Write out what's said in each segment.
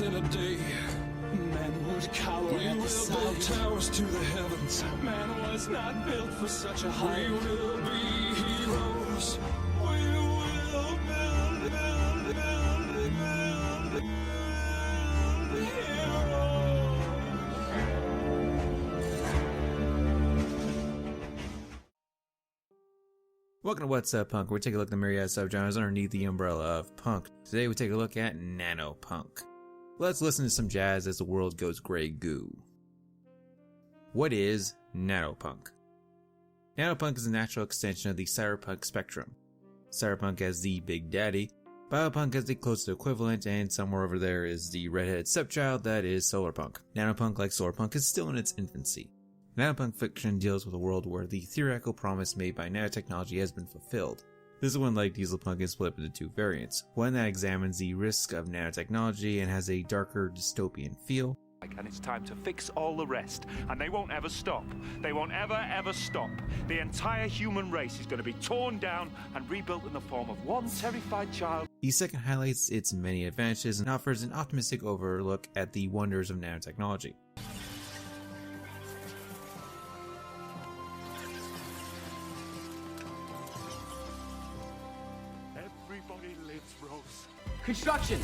once in a day, man would cower at the sight. We will build towers to the heavens. Man was not built for such a height. We will be heroes. We will build heroes. Welcome to What's Up Punk, where we take a look at the myriad subgenres underneath the umbrella of punk. Today we take a look at NanoPunk. Let's listen to some jazz as the world goes grey goo. What is NanoPunk? NanoPunk is a natural extension of the cyberpunk spectrum. Cyberpunk as the big daddy, biopunk as the closest equivalent, and somewhere over there is the redheaded stepchild that is solarpunk. NanoPunk, like solarpunk, is still in its infancy. Nanopunk fiction deals with a world where the theoretical promise made by nanotechnology has been fulfilled. This is when, like Dieselpunk, is split into two variants. One that examines the risk of nanotechnology and has a darker dystopian feel. And it's time to fix all the rest. And they won't ever stop. They won't ever stop. The entire human race is going to be torn down and rebuilt in the form of one terrified child. The second highlights its many advantages and offers an optimistic overlook at the wonders of nanotechnology. Everybody lives, Rose. Construction,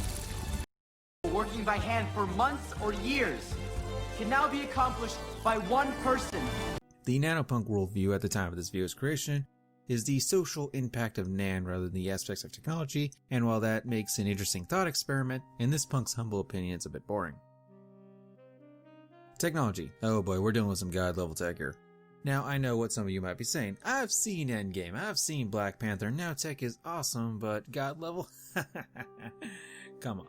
working by hand for months or years, can now be accomplished by one person. The nanopunk worldview at the time of this video's creation is the social impact of nan rather than the aspects of technology, and while that makes an interesting thought experiment, in this punk's humble opinion it's a bit boring. Technology. Oh boy, we're dealing with some god level tech here. Now, I know what some of you might be saying. I've seen Endgame, I've seen Black Panther, now tech is awesome, but god level? Come on.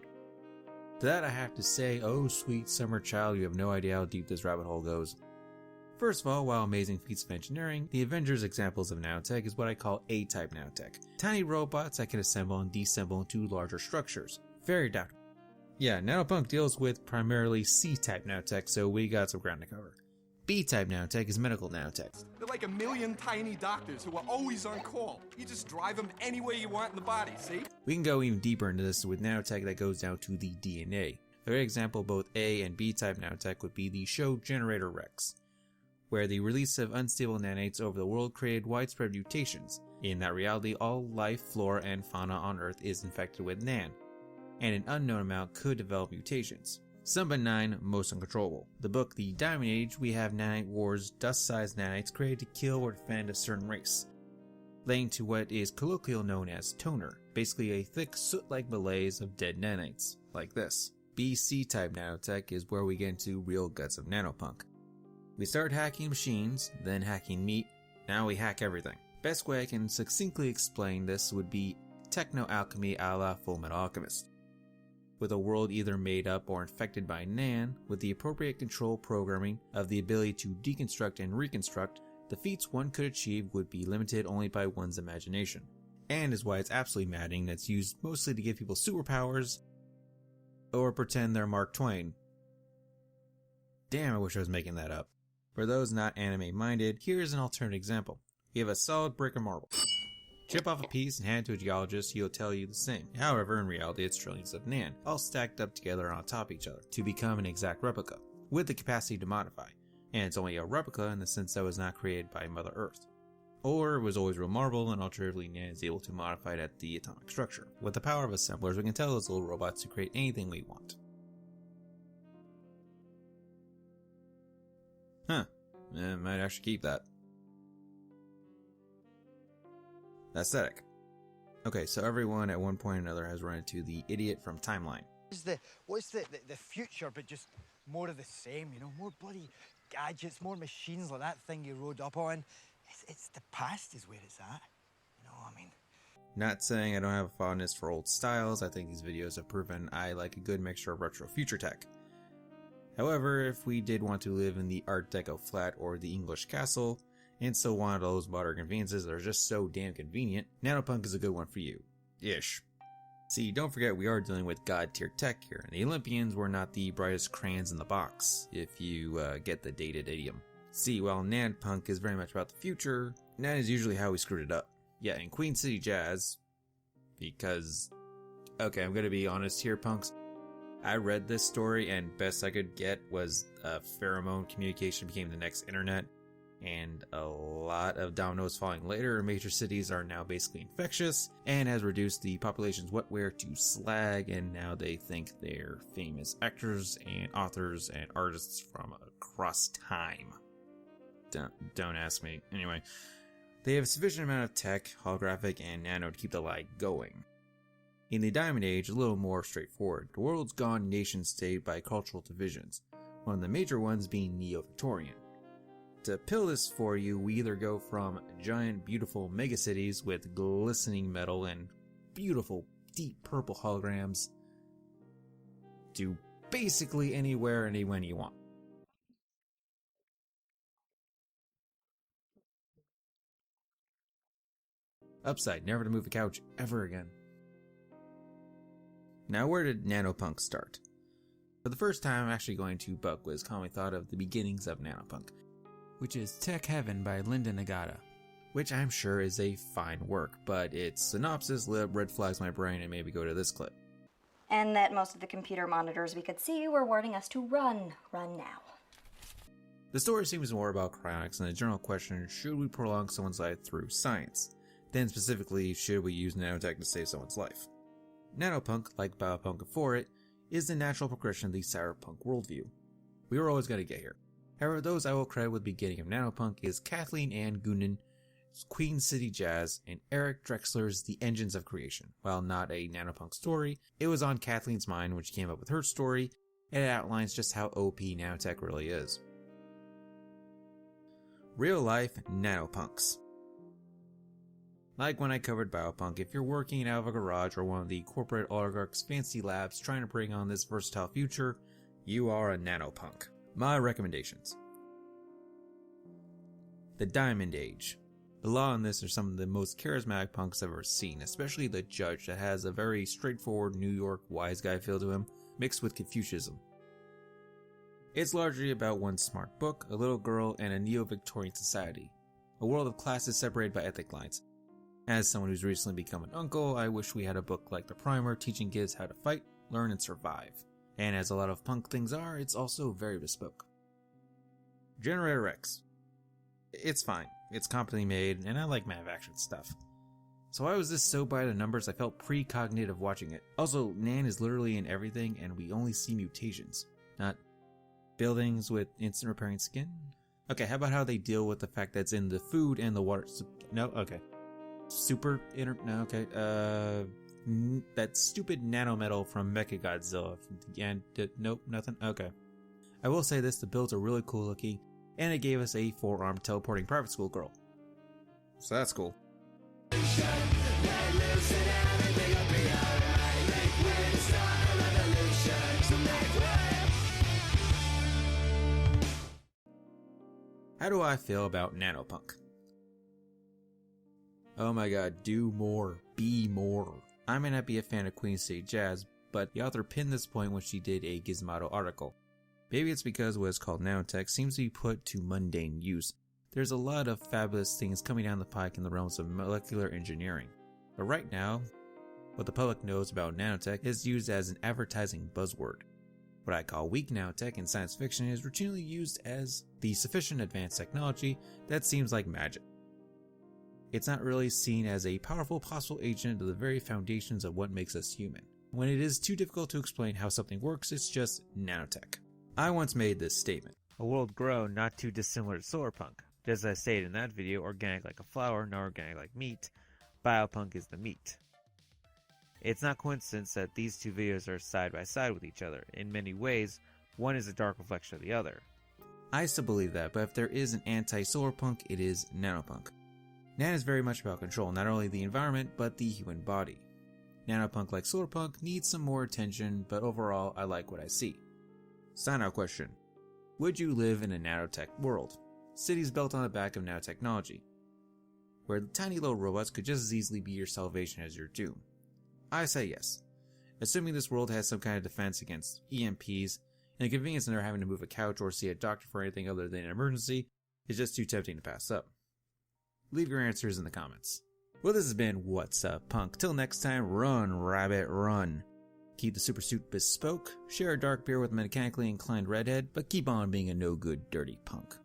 To that I have to say, oh sweet summer child, you have no idea how deep this rabbit hole goes. First of all, while amazing feats of engineering, the Avengers examples of nanotech is what I call A-type nanotech. Tiny robots that can assemble and disassemble into larger structures. Very adaptable. Yeah, NanoPunk deals with primarily C-type nanotech, so we got some ground to cover. B-type nanotech is medical nanotech. They're like a million tiny doctors who are always on call. You just drive them any way you want in the body, see? We can go even deeper into this with nanotech that goes down to the DNA. A great example of both A and B-type nanotech would be the show Generator Rex, where the release of unstable nanites over the world created widespread mutations. In that reality, all life, flora, and fauna on Earth is infected with nan, and an unknown amount could develop mutations. Some benign, most uncontrollable. The book The Diamond Age, we have nanite wars, dust-sized nanites created to kill or defend a certain race, laying to what is colloquially known as toner, basically a thick soot-like malaise of dead nanites, like this. BC-type nanotech is where we get into real guts of nanopunk. We start hacking machines, then hacking meat, now we hack everything. Best way I can succinctly explain this would be Techno-alchemy a la Fullmetal Alchemist. With a world either made up or infected by nan, with the appropriate control programming of the ability to deconstruct and reconstruct, the feats one could achieve would be limited only by one's imagination. And is why it's absolutely maddening that it's used mostly to give people superpowers, or pretend they're Mark Twain. Damn, I wish I was making that up. For those not anime minded, here's an alternate example. You have a solid brick of marble. Chip off a piece and hand it to a geologist, he'll tell you the same. However, in reality it's trillions of nan, all stacked up together on top of each other, to become an exact replica, with the capacity to modify. And it's only a replica in the sense that it was not created by Mother Earth. Or it was always real marble, and alternatively nan is able to modify it at the atomic structure. With the power of assemblers, we can tell those little robots to create anything we want. Huh, I might actually keep that. Aesthetic. Okay, so everyone at one point or another has run into the idiot from Timeline. What's the future, but just more of the same, you know? More bloody gadgets, more machines like that thing you rode up on. It's the past is where it's at. You know, I mean... Not saying I don't have a fondness for old styles, I think these videos have proven I like a good mixture of retro future tech. However, if we did want to live in the Art Deco flat or the English castle, and so wanted all those modern conveniences that are just so damn convenient, NanoPunk is a good one for you. Ish. See, don't forget we are dealing with god-tier tech here, and the Olympians were not the brightest crayons in the box, if you get the dated idiom. See, while NanoPunk is very much about the future, nan is usually how we screwed it up. Yeah, in Queen City Jazz, because... Okay, I'm gonna be honest here, punks. I read this story and best I could get was pheromone communication became the next internet, and a lot of dominoes falling later. Major cities are now basically infectious and has reduced the population's wetware to slag, and now they think they're famous actors and authors and artists from across time. Don't ask me. Anyway, they have a sufficient amount of tech, holographic, and nano to keep the lie going. In the Diamond Age, a little more straightforward. The world's gone nation-state by cultural divisions, one of the major ones being Neo-Victorian. To pill this for you, we either go from giant, beautiful megacities with glistening metal and beautiful, deep purple holograms to basically anywhere and when you want. Upside, never to move a couch ever again. Now, where did NanoPunk start? For the first time, I'm actually going to buck what is commonly thought of the beginnings of NanoPunk, which is Tech Heaven by Linda Nagata, which I'm sure is a fine work, but its synopsis red flags my brain and made me go to this clip. And that most of the computer monitors we could see were warning us to run now. The story seems more about cryonics and the general question, should we prolong someone's life through science? Then specifically, should we use nanotech to save someone's life? NanoPunk, like biopunk before it, is the natural progression of the cyberpunk worldview. We were always going to get here. However, those I will credit with the beginning of NanoPunk is Kathleen Ann Goonan, Queen City Jazz, and Eric Drexler's The Engines of Creation. While not a NanoPunk story, it was on Kathleen's mind when she came up with her story, and it outlines just how OP nanotech really is. Real life nanopunks. Like when I covered biopunk, if you're working out of a garage or one of the corporate oligarchs' fancy labs trying to bring on this versatile future, you are a nanopunk. My recommendations. The Diamond Age. The law on this are some of the most charismatic punks I've ever seen, especially the judge that has a very straightforward New York wise guy feel to him, mixed with Confucianism. It's largely about one smart book, a little girl, and a neo-Victorian society. A world of classes separated by ethnic lines. As someone who's recently become an uncle, I wish we had a book like The Primer teaching kids how to fight, learn, and survive. And as a lot of punk things are, it's also very bespoke. Generator X. It's fine. It's competently made, and I like manufactured stuff. So why was this so by the numbers? I felt precognitive watching it. Also, Nan is literally in everything, and we only see mutations, not buildings with instant repairing skin. Okay, how about how they deal with the fact that it's in the food and the water? No, okay. That stupid nanometal from Mechagodzilla. And nope, nothing. Okay. I will say this: the builds are really cool looking, and it gave us a 4-armed teleporting private school girl. So that's cool. How do I feel about NanoPunk? Oh my god, do more, be more. I may not be a fan of Queen City Jazz, but the author pinned this point when she did a Gizmodo article. Maybe it's because what is called nanotech seems to be put to mundane use. There's a lot of fabulous things coming down the pike in the realms of molecular engineering. But right now, what the public knows about nanotech is used as an advertising buzzword. What I call weak nanotech in science fiction is routinely used as the sufficient advanced technology that seems like magic. It's not really seen as a powerful possible agent of the very foundations of what makes us human. When it is too difficult to explain how something works, it's just nanotech. I once made this statement. A world grown not too dissimilar to solarpunk. As I stated in that video, organic like a flower, not organic like meat. Biopunk is the meat. It's not coincidence that these two videos are side by side with each other. In many ways, one is a dark reflection of the other. I still believe that, but if there is an anti-solarpunk, it is nanopunk. Nan is very much about control, not only the environment, but the human body. NanoPunk, like solarpunk, needs some more attention, but overall, I like what I see. Sign out question. Would you live in a nanotech world? Cities built on the back of nanotechnology, where tiny little robots could just as easily be your salvation as your doom. I say yes. Assuming this world has some kind of defense against EMPs, and the convenience of never having to move a couch or see a doctor for anything other than an emergency is just too tempting to pass up. Leave your answers in the comments. Well, this has been What's Up Punk. Till next time, run, rabbit, run. Keep the supersuit bespoke, share a dark beer with a mechanically inclined redhead, but keep on being a no-good dirty punk.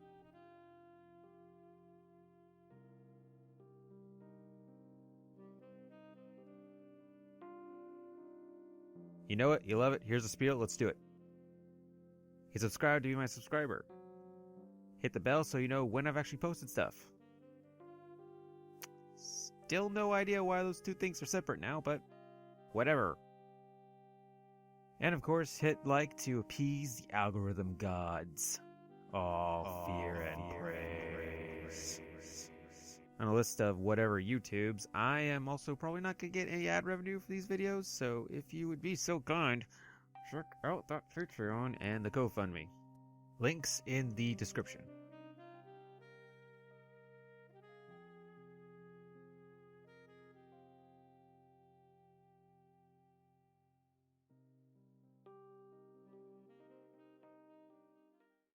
You know it, you love it, here's the spiel, let's do it. Hit subscribe to be my subscriber. Hit the bell so you know when I've actually posted stuff. Still no idea why those two things are separate now, but whatever. And of course, hit like to appease the algorithm gods. All fear and praise. On a list of whatever YouTubes, I am also probably not going to get any ad revenue for these videos, so if you would be so kind, check out that Patreon and the GoFundMe. Links in the description.